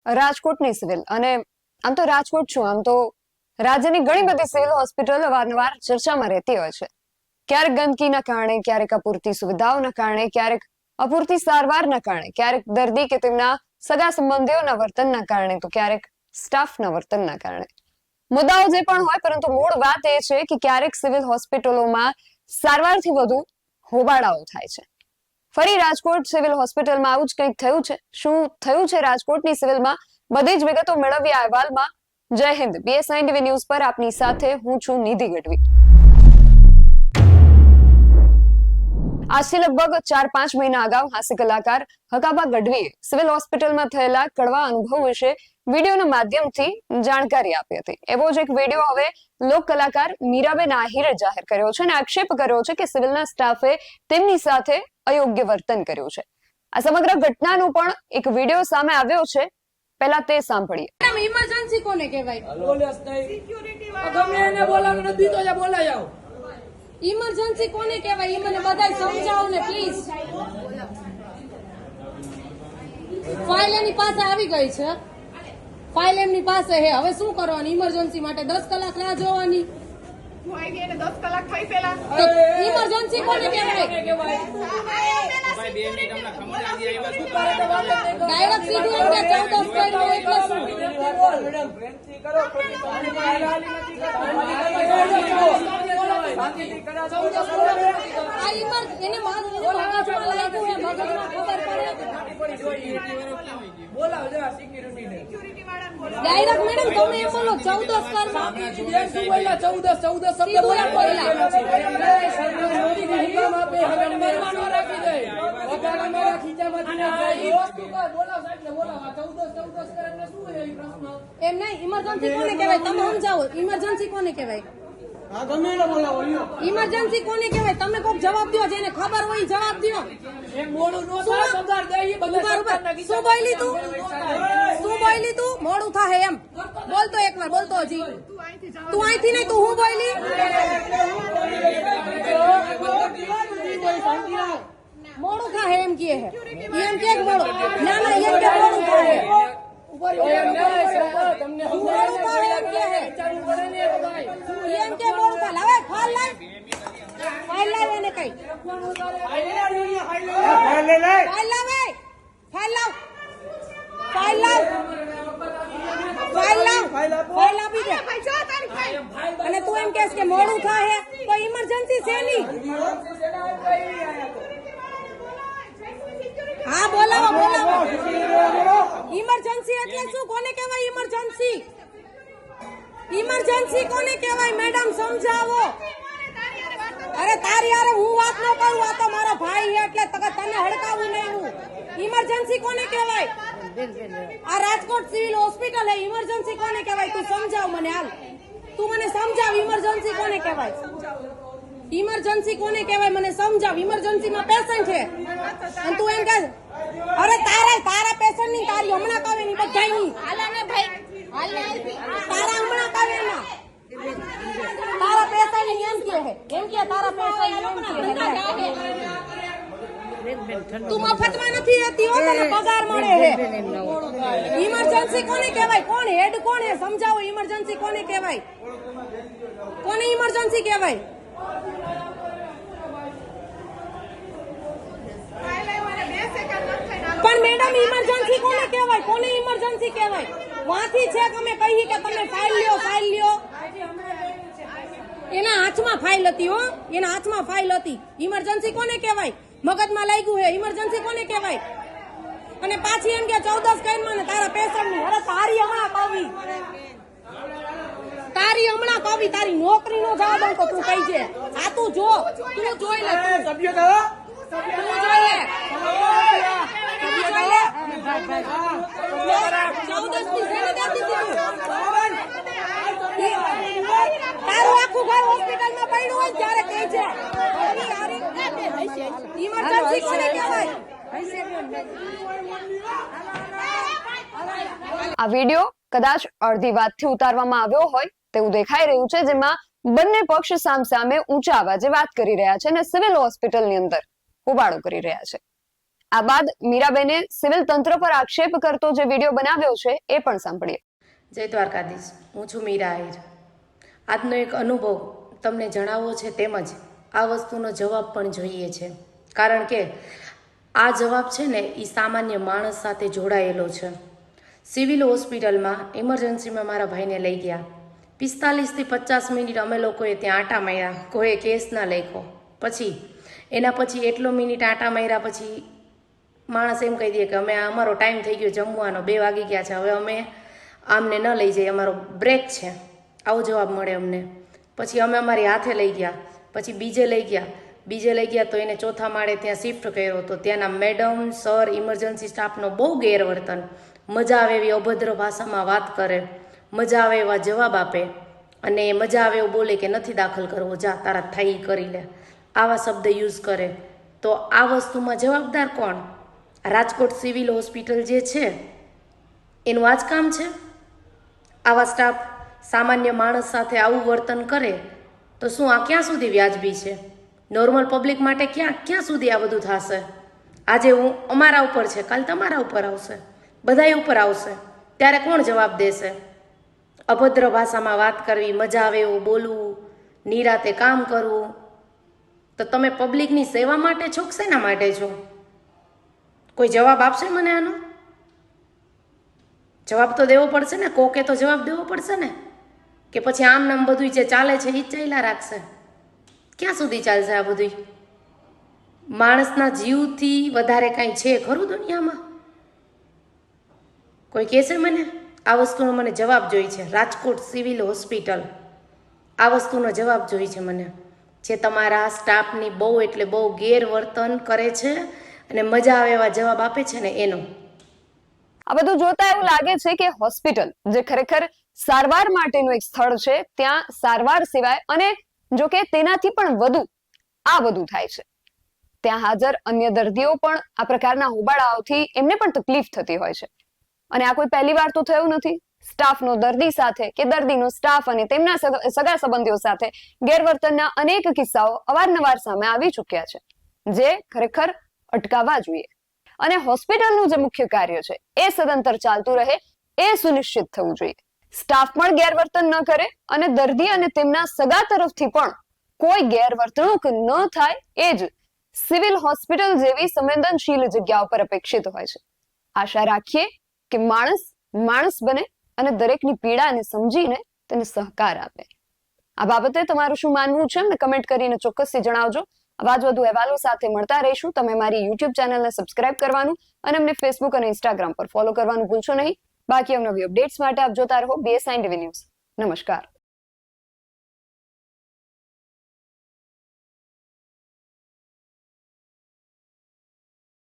રાજકોટની સિવિલ અને આમ તો રાજકોટ છું, આમ તો રાજ્યની ઘણી બધી સિવિલ હોસ્પિટલ અવારનવાર ચર્ચામાં રહેતી હોય છે. ક્યારેક ગંદકીના કારણે, ક્યારેક અપૂરતી સુવિધાઓના કારણે, ક્યારેક અપૂરતી સારવારના કારણે, ક્યારેક દર્દી કે તેમના સગા સંબંધીઓના વર્તનના કારણે, તો ક્યારેક સ્ટાફના વર્તનના કારણે. મુદ્દાઓ જે પણ હોય, પરંતુ મૂળ વાત એ છે કે ક્યારેક સિવિલ હોસ્પિટલોમાં સારવારથી વધુ હોબાળાઓ થાય છે. ફરી રાજકોટ સિવિલ હોસ્પિટલમાં આવું જ કંઈક થયું છે. શું થયું છે રાજકોટની સિવિલમાં? બધી જ વિગતો મેળવી આ અહેવાલમાં. જય હિન્દ. BS9 TV ન્યૂઝ પર આપની સાથે હું છું નિધિ ગઢવી. આજથી લગભગ 4-5 મહિના અગાઉ હાસ્ય કલાકાર હકાબા ગઢવીએ સિવિલ હોસ્પિટલમાં થયેલા કડવા અનુભવ વિશે વિડીયોના માધ્યમથી જાણકારી આપી હતી. એવો જ એક વિડીયો હવે લોક કલાકાર મીરાબેન આહિરે જાહેર કર્યો છે અને આક્ષેપ કર્યો છે કે સિવિલના સ્ટાફે તેમની સાથે અયોગ્ય વર્તન કર્યું છે. આ સમગ્ર ઘટનાનો પણ એક વિડીયો સામે આવ્યો છે. પહેલા તે સાંભળીએ. ઇમરજન્સી કોને કહેવાય? ઇમરજન્સી કોને કહેવાય? એ મને બધાય સમજાવો ને પ્લીઝ. ફાઇલ એની પાસે આવી ગઈ છે, ફાઇલ એમની પાસે હે. હવે શું કરવાનું? ઇમરજન્સી માટે 10 કલાક રાહ જોવાની. 10 કલાક થઈ પેલા ઇમરજન્સી કોને કહેવાય? ડાયરેક્ટ સીધું એમ કે 14 કર્યું એટલે શું? એને મગજમાં લાગ્યું હે, મગજમાં ખબર પડે. ડાયરેક્ટ મેડમ તમે એમ બોલો 14 કરમાં 14 શબ્દ એમ નહીં. ઇમરજન્સી કોને કહેવાય તમે સમજાવો. ઇમરજન્સી કોને કહેવાય? ઇમરજન્સી કોને કહેવાય? તમે કોક જવાબ દો, જેને ખબર હોય જવાબ દો. શું બોલી તું? શું બોલી તું? મોડું થાય એમ બોલતો, એકવાર બોલતો. હજી તું અહીંથી નહીં, તું હું બોલી? મોડું થાય એમ કે હે, એમ કે મોડું. ના ના, એમ કે મોડું થાય. એમ કે મોડું થાય. હવે ફાઇલ લાવ, ફાઇલ લાવ. એને કઈ ફાઇલ લાવે, ફાઇલ લાવ, ફાઇલ લાવ, ફાઇલ લાવ, ફાઇલ આપી દે. અને તું એમ કહેશ કે મોડું થાય તો ઇમરજન્સી છે ની? હા બોલાવો, બોલાવો. ઇમરજન્સી એટલે શું? કોને કહેવાય ઇમરજન્સી? ઇમરજન્સી કોને કહેવાય મેડમ? સમજાવો. અરે તારી યાર હું વાત ન કરું, આ તો મારો ભાઈ એટલે તને હડકાવું નહીં. હું ઇમરજન્સી કોને કહેવાય? આ રાજકોટ સિવિલ હોસ્પિટલ હે, ઇમરજન્સી કોને કહેવાય? તું સમજાવ મને. હાલ તું મને સમજાવ, ઇમરજન્સી કોને કહેવાય? ઇમરજન્સી કોને કહેવાય મને સમજાવ. ઇમરજન્સી માં પેશન્ટ છે અને તું એમ કહે અરે તારા પેશન્ટ ની તારી હમણાં કાવે ની બધાની તારા હમણાં કાવે ના તારા પેશન્ટ ની એમ કે હે, એમ કે તારા પેશન્ટ એમ કે તું મફતમાં નથી રહેતી હો, તને પગાર મળે હે. ઇમરજન્સી કોને કહેવાય? કોણ હેડ કોણ હે? સમજાવો. ઇમરજન્સી કોને કહેવાય? કોને ઇમરજન્સી કહેવાય? પણ મેડમ ઇમરજન્સી કોને કહેવાય? કોને ઇમરજન્સી કહેવાય? વાંથી છે કે અમે કહીએ કે તમે ફાઇલ લ્યો, ફાઇલ લ્યો. એના હાથમાં ફાઇલ હતી હો, એના હાથમાં ફાઇલ હતી. ઇમરજન્સી કોને કહેવાય? મગજમાં લાગ્યું હે. ઇમરજન્સી કોને કહેવાય? અને પાછી એમ કે 14 કઈમાં ને તારા પેશન્ટ ની. અરે તારી હમણાં કવી, તારી હમણાં કવી, તારી નોકરી નો જવાબ તો તું કહી છે. આ તું જો, તું જોઈ લે, તું જોઈ લે. તારું આખું ઘર હોસ્પિટલમાં પડ્યું હોય ત્યારે કહે છે ઇમરજન્સી કોને કહેવાય? આ વિડીયો કદાચ અડધી વાતથી ઉતારવામાં આવ્યો હોય તેવું દેખાઈ રહ્યું છે, જેમાં બંને પક્ષ સામસામે ઊંચા અવાજે વાત કરી રહ્યા છે અને સિવિલ હોસ્પિટલની અંદર હોબાળો કરી રહ્યા છે. આ બાદ મીરાબેને સિવિલ તંત્ર પર આક્ષેપ કરતો જે વિડીયો બનાવ્યો છે એ પણ સાંભળીએ. જય દ્વારકાધીશ. હું છું મીરા આહિર. આજનો એક અનુભવ તમને જણાવવો છે, તેમજ આ વસ્તુનો જવાબ પણ જોઈએ છે, કારણ કે આ જવાબ છે ને એ સામાન્ય માણસ સાથે જોડાયેલો છે. સિવિલ હોસ્પિટલમાં ઇમરજન્સીમાં મારા ભાઈને લઈ ગયા. 45 થી 50 મિનિટ અમે લોકોએ ત્યાં આંટા માર્યા, કોઈ કેસ ના લખ્યો. પછી એના પછી એટલો મિનિટ આંટા માર્યા પછી માણસ એમ કહી દે કે અમે અમારો ટાઈમ થઈ ગયો જમવાનો, 2 વાગી ગયા છે, હવે અમે આમને ન લઈ જઈએ, અમારો બ્રેક છે. આવો જવાબ મળે અમને. પછી અમે અમારી હાથે લઈ ગયા. પછી બીજે લઈ ગયા તો એને ચોથા માળે ત્યાં શિફ્ટ કર્યો. તો ત્યાંના મેડમ, સર, ઇમરજન્સી સ્ટાફનો બહુ ગેરવર્તન. મજા આવે એવી અભદ્ર ભાષામાં વાત કરે, મજા આવે એવા જવાબ આપે, અને મજા આવે એવું બોલે કે નથી દાખલ કરવો, જા તારા થાય ઈ કરી લે, આવા શબ્દ યુઝ કરે. તો આ વસ્તુમાં જવાબદાર કોણ? રાજકોટ સિવિલ હોસ્પિટલ જે છે એનું આ જ કામ છે? આવા સ્ટાફ સામાન્ય માણસ સાથે આવું વર્તન કરે તો શું આ ક્યાં સુધી વ્યાજબી છે? નોર્મલ પબ્લિક માટે ક્યાં સુધી આ બધું થશે? આજે અમારા ઉપર છે, કાલ તમારા ઉપર આવશે, બધાય ઉપર આવશે. ત્યારે કોણ જવાબ દેશે? અભદ્ર ભાષામાં વાત કરવી, મજા આવે એવું બોલવું, નિરાતે કામ કરવું. તો તમે પબ્લિકની સેવા માટે છો કે શેના માટે છો? કોઈ જવાબ આપશે મને આનો? જવાબ તો દેવો પડશે ને, કોકે તો જવાબ દેવો પડશે ને. કે પછી આમ નામ બધું જે ચાલે છે એ ચાલ્યા રાખશે? ક્યાં સુધી ચાલશે આ બધું? માણસના જીવથી વધારે કાંઈ છે ખરું દુનિયામાં? કોઈ કહેશે મને? આ વસ્તુનો મને જવાબ જોઈએ છે. રાજકોટ સિવિલ હોસ્પિટલ, આ વસ્તુનો જવાબ જોઈએ છે મને, જે તમારા સ્ટાફની બહુ એટલે બહુ ગેરવર્તન કરે છે અને મજા આવે એવા જવાબ આપે છે ને એનો. આ બધું જોતા એવું લાગે છે કે હોસ્પિટલ જે ખરેખર સારવાર માટેનું એક સ્થળ છે, ત્યાં સારવાર સિવાય અને જો કે તેનાથી પણ વધુ આ બધું થાય છે. ત્યાં હાજર અન્ય દર્દીઓ પણ આ પ્રકારના હોબાળાઓથી એમને પણ તકલીફ થતી હોય છે. અને આ કોઈ પહેલી વાર તો થયું નથી. સ્ટાફનો દર્દી સાથે કે દર્દીનો સ્ટાફ અને તેમના સગા સંબંધીઓ સાથે ગેરવર્તનના અનેક કિસ્સાઓ અવારનવાર સામે આવી ચૂક્યા છે, જે ખરેખર અટકાવવા જોઈએ. અને હોસ્પિટલનું જે મુખ્ય કાર્ય છે એ સદંતર ચાલતું રહે એ સુનિશ્ચિત થવું જોઈએ. સ્ટાફ પણ ગેરવર્તન ન કરે અને દર્દી અને તેમના સગા તરફથી પણ કોઈ ગેરવર્તણૂક ન થાય, એ જ સિવિલ હોસ્પિટલ જેવી સંવેદનશીલ જગ્યાઓ પર અપેક્ષિત હોય છે. આશા રાખીએ કે માણસ બને અને દરેકની પીડાને સમજીને તેને સહકાર આપે. આ બાબતે તમારું શું માનવું છે અમને કમેન્ટ કરીને ચોક્કસથી જણાવજો. આવા જ વધુ અહેવાલો સાથે મળતા રહીશું. તમે મારી YouTube ચેનલને સબસ્ક્રાઇબ કરવાનું અને અમને Facebook અને Instagram પર ફોલો કરવાનું ભૂલશો નહીં. બાકી અવનવી અપડેટ્સ માટે આપ જોતા રહો BSI TV ન્યૂઝ. નમસ્કાર.